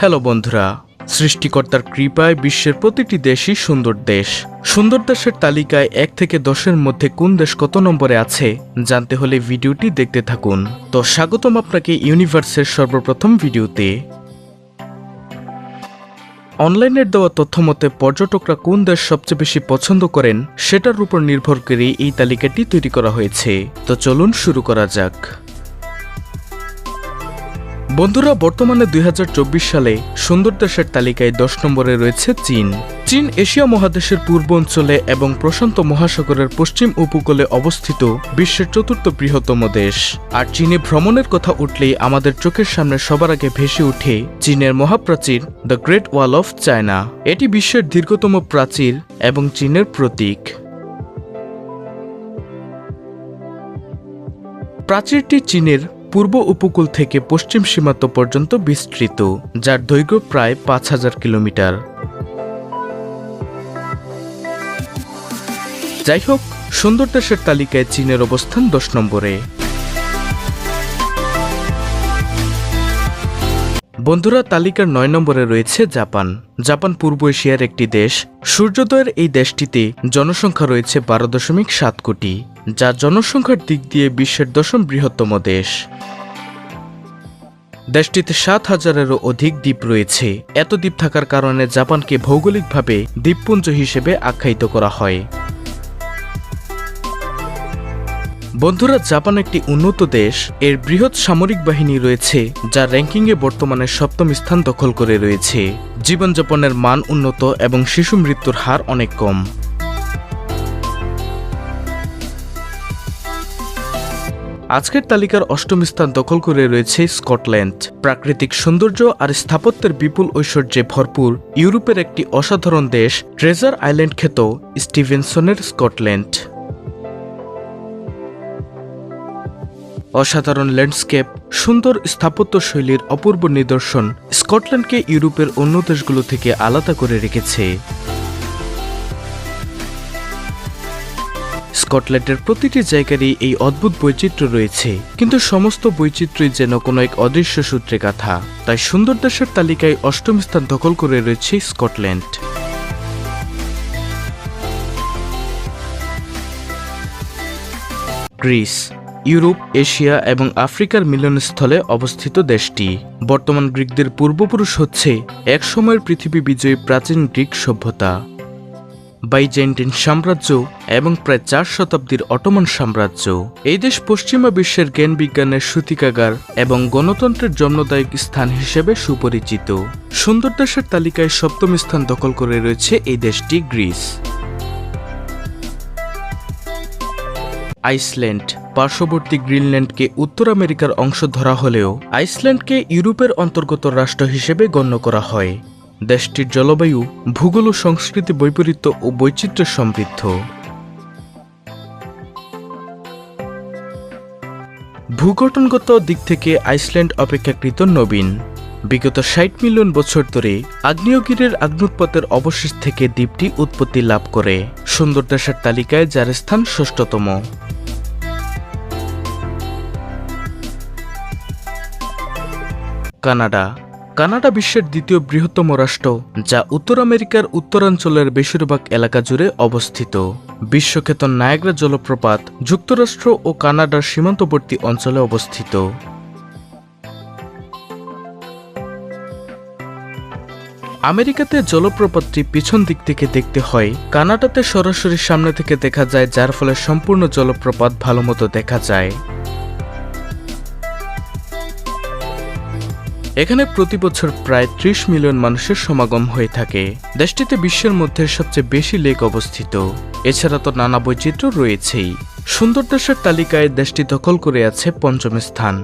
Hello বন্ধুরা, সৃষ্টিকর্তার কৃপায় বিশ্বের প্রতিটি দেশই সুন্দর দেশ। সুন্দর দেশের তালিকায় 1 থেকে 10-এর মধ্যে কোন দেশ কত নম্বরে আছে জানতে হলে ভিডিওটি দেখতে থাকুন। তো স্বাগতম আপনাকে ইউনিভার্সের সর্বপ্রথম ভিডিওতে। অনলাইনের দেওয়া তথ্য মতে পর্যটকরা কোন দেশ সবচেয়ে বেশি পছন্দ করেন সেটার উপর নির্ভর করে এই তালিকাটি তৈরি করা হয়েছে। তো চলুন শুরু করা যাক। বন্ধুরা, বর্তমানে 2024 সালে সুন্দর দেশের তালিকায় 10 নম্বরে রয়েছে চীন। চীন এশিয়া মহাদেশের পূর্ব অঞ্চলে এবং প্রশান্ত মহাসাগরের পশ্চিম উপকূলে অবস্থিত বিশ্বের 4র্থ বৃহত্তম দেশ। আর চীনে ভ্রমণের কথা উঠলেই আমাদের চোখের সামনে সবার আগে ভেসে ওঠে চীনের মহাপ্রাচীর the great wall of China. এটি বিশ্বের দীর্ঘতম প্রাচীর এবং চীনের প্রতীক। প্রাচীরটি চীনের পূর্ব উপকূল থেকে পশ্চিম সীমান্ত পর্যন্ত বিস্তৃত, যার দৈর্ঘ্য প্রায় 5000 কিলোমিটার। যাই হোক, সুন্দর দেশের তালিকায় চীনের অবস্থান 10 নম্বরে। বন্ধুরা, তালিকার 9 নম্বরে রয়েছে জাপান। জাপান পূর্ব এশিয়ার একটি দেশ। সূর্যোদয়ের এই দেশটিতে জনসংখ্যা রয়েছে 12.7 কোটি, যা জনসংখ্যার দিক দিয়ে বিশ্বের 10ম বৃহত্তম দেশ। দেশটিতে 7000-এরও অধিক দ্বীপ রয়েছে। এত দ্বীপ থাকার কারণে জাপানকে ভৌগোলিকভাবে দ্বীপপুঞ্জ হিসেবে আখ্যায়িত করা হয়। বন্ধুরা, জাপান একটি উন্নত দেশ। এর বৃহৎ সামরিক বাহিনী রয়েছে, যা র্যাঙ্কিংয়ে বর্তমানে 7ম স্থান দখল করে রয়েছে। জীবনযাপনের মান উন্নত এবং শিশু মৃত্যুর হার অনেক কম। আজকের তালিকার 8ম স্থান দখল করে রয়েছে স্কটল্যান্ড। প্রাকৃতিক সৌন্দর্য আর স্থাপত্যের বিপুল ঐশ্বর্যে ভরপুর ইউরোপের একটি অসাধারণ দেশ, ট্রেজার আইল্যান্ড খ্যাত স্টিভেনসনের স্কটল্যান্ড। অসাধারণ ল্যান্ডস্কেপ, সুন্দর স্থাপত্য শৈলীর অপূর্ব নিদর্শন স্কটল্যান্ডকে ইউরোপের অন্য দেশগুলো থেকে আলাদা করে রেখেছে। স্কটল্যান্ডের প্রতিটি জায়গারই এই অদ্ভুত বৈচিত্র্য রয়েছে, কিন্তু সমস্ত বৈচিত্র্যই যেন কোনো এক অদৃশ্য সূত্রে গাঁথা। তাই সুন্দর দেশের তালিকায় 8ম স্থান দখল করে রয়েছে স্কটল্যান্ড। গ্রিস ইউরোপ, এশিয়া এবং আফ্রিকার মিলনস্থলে অবস্থিত দেশটি। বর্তমান গ্রিকদের পূর্বপুরুষ হচ্ছে এক সময়ের পৃথিবী বিজয়ী প্রাচীন গ্রিক সভ্যতা, বাইজেন্টাইন সাম্রাজ্য এবং প্রায় 4 শতাব্দীর অটোমান সাম্রাজ্য। এই দেশ পশ্চিমা বিশ্বের জ্ঞান বিজ্ঞানের সূতিকাগার এবং গণতন্ত্রের জন্মদায়ক স্থান হিসেবে সুপরিচিত। সুন্দর দেশের তালিকায় 7ম স্থান দখল করে রয়েছে এই দেশটি গ্রিস। আইসল্যান্ড পার্শ্ববর্তী গ্রিনল্যান্ডকে উত্তর আমেরিকার অংশ ধরা হলেও আইসল্যান্ডকে ইউরোপের অন্তর্গত রাষ্ট্র হিসেবে গণ্য করা হয়। দেশটির জলবায়ু, ভূগোল ও সংস্কৃতি বৈপরীত্য ও বৈচিত্র্য সমৃদ্ধ। ভূগঠনগত দিক থেকে আইসল্যান্ড অপেক্ষাকৃত নবীন। বিগত 60 মিলিয়ন বছর ধরে আগ্নেয়গিরির অগ্ন্যুৎপাতের অবশেষ থেকে দ্বীপটি উৎপত্তি লাভ করে। সুন্দর দেশের তালিকায় যার স্থান 6ষ্ঠতম। কানাডা বিশ্বের 2য় বৃহত্তম রাষ্ট্র, যা উত্তর আমেরিকার উত্তরাঞ্চলের বেশিরভাগ এলাকা জুড়ে অবস্থিত। বিশ্বখ্যাত নায়াগ্রা জলপ্রপাত যুক্তরাষ্ট্র ও কানাডার সীমান্তবর্তী অঞ্চলে অবস্থিত। আমেরিকাতে জলপ্রপাতটি পিছন দিক থেকে দেখতে হয়, কানাডাতে সরাসরি সামনে থেকে দেখা যায়, যার ফলে সম্পূর্ণ জলপ্রপাত ভালোমতো দেখা যায়। এখানে প্রতি বছর প্রায় 30 মিলিয়ন মানুষের সমাগম হয়ে থাকে। দেশটিতে বিশ্বের মধ্যে সবচেয়ে বেশি লেক অবস্থিত। এছাড়া তো নানা বৈচিত্র্য রয়েছেই। সুন্দর দেশের তালিকায় দেশটি দখল করে আছে 5ম স্থান।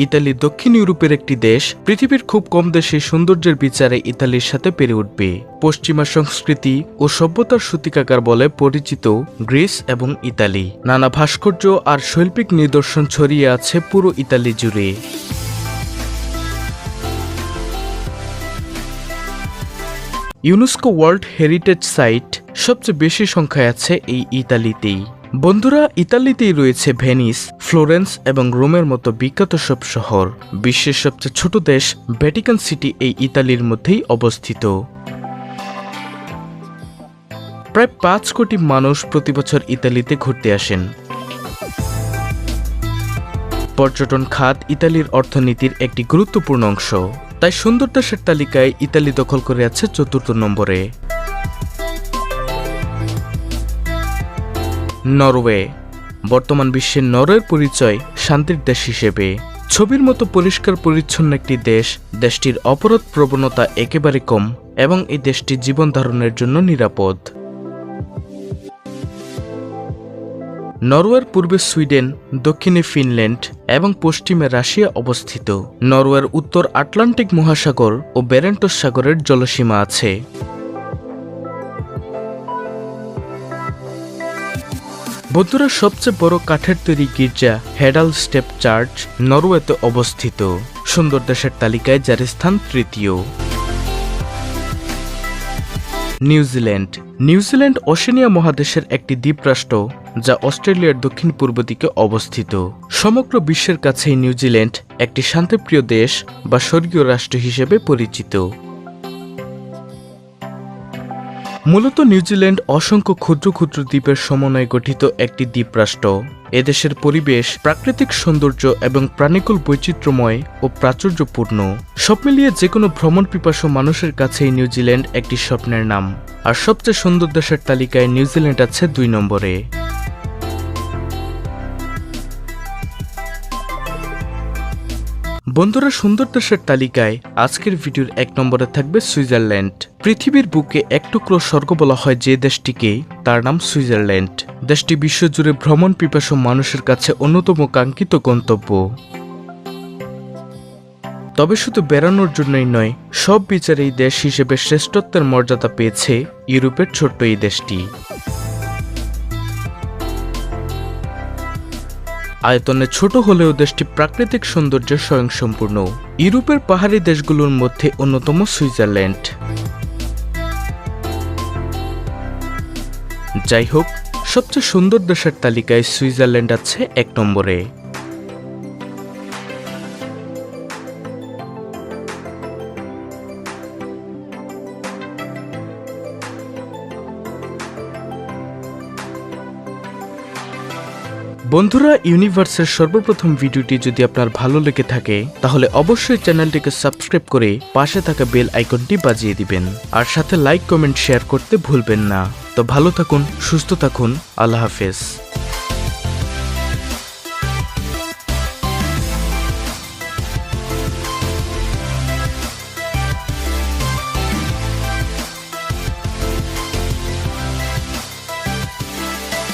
ইতালি দক্ষিণ ইউরোপের একটি দেশ। পৃথিবীর খুব কম দেশে সৌন্দর্যের বিচারে ইতালির সাথে পেরে উঠবে। পশ্চিমা সংস্কৃতি ও সভ্যতার সূতিকাগার বলে পরিচিত গ্রিস এবং ইতালি। নানা ভাস্কর্য আর শৈল্পিক নিদর্শন ছড়িয়ে আছে পুরো ইতালি জুড়ে। ইউনেস্কো ওয়ার্ল্ড হেরিটেজ সাইট সবচেয়ে বেশি সংখ্যায় আছে এই ইতালিতেই। বন্ধুরা, ইতালিতেই রয়েছে ভেনিস, ফ্লোরেন্স এবং রোমের মতো বিখ্যাত সব শহর। বিশ্বের সবচেয়ে ছোট দেশ ভ্যাটিকান সিটি এই ইতালির মধ্যেই অবস্থিত। প্রায় 5 কোটি মানুষ প্রতি বছর ইতালিতে ঘুরতে আসেন। পর্যটন খাত ইতালির অর্থনীতির একটি গুরুত্বপূর্ণ অংশ, তাই সুন্দর দেশের তালিকায় ইতালি দখল করে আছে 4র্থ নম্বরে। নরওয়ে। বর্তমান বিশ্বের নরওয়ের পরিচয় শান্তির দেশ হিসেবে। ছবির মতো পরিষ্কার পরিচ্ছন্ন একটি দেশ, দেশটির অপরাধ প্রবণতা একেবারে কম এবং এই দেশটি জীবন ধারণের জন্য নিরাপদ। নরওয়ের পূর্বে সুইডেন, দক্ষিণে ফিনল্যান্ড এবং পশ্চিমে রাশিয়া অবস্থিত। নরওয়ের উত্তর আটলান্টিক মহাসাগর ও বেরেন্টস সাগরের জলসীমা আছে। বন্ধুরা, সবচেয়ে বড় কাঠের তৈরি গির্জা হেডাল স্টেপ চার্চ নরওয়েতে অবস্থিত। সুন্দর দেশের তালিকায় যার স্থান 3য়। নিউজিল্যান্ড। নিউজিল্যান্ড ওশেনিয়া মহাদেশের একটি দ্বীপরাষ্ট্র যা অস্ট্রেলিয়ার দক্ষিণ পূর্ব দিকে অবস্থিত। সমগ্র বিশ্বের কাছেই নিউজিল্যান্ড একটি শান্তিপ্রিয় দেশ বা স্বর্গীয় রাষ্ট্র হিসেবে পরিচিত। মূলত নিউজিল্যান্ড অসংখ্য ক্ষুদ্র ক্ষুদ্র দ্বীপের সমন্বয়ে গঠিত একটি দ্বীপরাষ্ট্র। এদেশের পরিবেশ প্রাকৃতিক সৌন্দর্য এবং প্রাণীকুল বৈচিত্র্যময় ও প্রাচুর্যপূর্ণ। সব মিলিয়ে যে কোনো ভ্রমণ পিপাসু মানুষের কাছেই নিউজিল্যান্ড একটি স্বপ্নের নাম। আর সবচেয়ে সুন্দর দেশের তালিকায় নিউজিল্যান্ড আছে 2 নম্বরে। বন্ধুরা, সুন্দর দেশের তালিকায় আজকের ভিডিওর 1 নম্বরে থাকবে সুইজারল্যান্ড। পৃথিবীর বুকে এক টুকরো স্বর্গ বলা হয় যে দেশটিকে, তার নাম সুইজারল্যান্ড। দেশটি বিশ্বজুড়ে ভ্রমণ পিপাসু মানুষের কাছে অন্যতম কাঙ্ক্ষিত গন্তব্য। তবে শুধু বেড়ানোর জন্যই নয়, সব বিচারে এই দেশ হিসেবে শ্রেষ্ঠত্বের মর্যাদা পেয়েছে ইউরোপের ছোট্ট এই দেশটি। আয়তনে ছোট হলেও দেশটি প্রাকৃতিক সৌন্দর্যে স্বয়ংসম্পূর্ণ। ইউরোপের পাহাড়ি দেশগুলোর মধ্যে অন্যতম সুইজারল্যান্ড। যাই হোক, সবচেয়ে সুন্দর দেশের তালিকায় সুইজারল্যান্ড আছে 1 নম্বরে। বন্ধুরা, ইউনিভার্সের সর্বপ্রথম ভিডিওটি যদি আপনার ভালো লেগে থাকে তাহলে অবশ্যই চ্যানেলটিকে সাবস্ক্রাইব করে পাশে থাকা বেল আইকনটি বাজিয়ে দিবেন। আর সাথে লাইক, কমেন্ট, শেয়ার করতে ভুলবেন না। তো ভালো থাকুন, সুস্থ থাকুন, আল্লাহ হাফেজ।